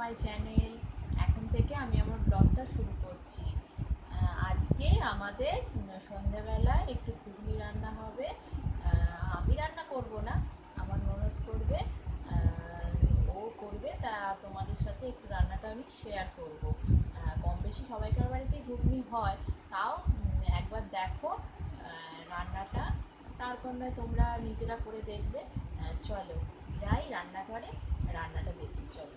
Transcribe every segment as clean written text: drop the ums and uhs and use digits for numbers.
My channel. এখন থেকে আমি আমার ব্লগটা শুরু করছি। আজকে আমাদের সন্ধ্যেবেলায় একটু ঘুগনি রান্না হবে। আমি রান্না করব না, আমার ননদ করবে। ও করবে, তা তোমাদের সাথে একটু রান্নাটা আমি শেয়ার করব। কম বেশি সবাইকার বাড়িতে ঘুগনি হয়, তাও একবার দেখো রান্নাটা, তারপর নয় তোমরা নিজেরা করে দেখবে। চলো যাই রান্নাঘরে, রান্নাটা দেখি চলো।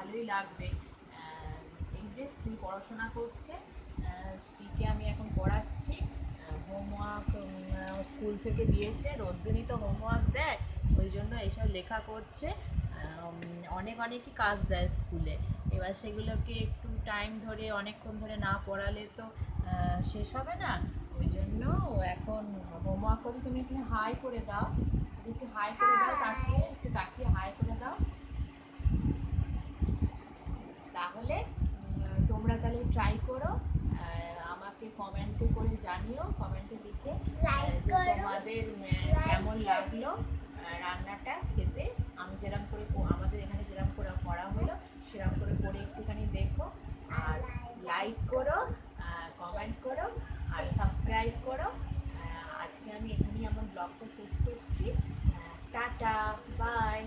ভালোই লাগবে। এই যে শ্রী পড়াশোনা করছে, শ্রীকে আমি এখন পড়াচ্ছি। হোমওয়ার্ক স্কুল থেকে দিয়েছে, রোজ দিনই তো হোমওয়ার্ক দেয়, ওই জন্য এইসব লেখা করছে। অনেকই কাজ দেয় স্কুলে, এবার সেগুলোকে একটু টাইম ধরে অনেকক্ষণ ধরে না পড়ালে তো শেষ হবে না। ওই জন্য এখন হোমওয়ার্ক করতে তুমি একটু হাই করে দাও, একটু হাই করে দাও, তাকিয়ে একটু তাকিয়ে হাই করে দাও, তাহলে তোমরা তাহলে ট্রাই করো। আমাকে কমেন্টে করে জানিও, কমেন্টে লিখে তোমাদের কেমন লাগলো রান্নাটা খেতে। আমি যেরকম করে আমাদের এখানে যেরকম করে করা হলো সেরকম করে একটুখানি দেখো, আর লাইক করো, কমেন্ট করো, আর সাবস্ক্রাইব করো। আজকে আমি এখানেই আমার ব্লগটা শেষ করছি। Ta ta, by.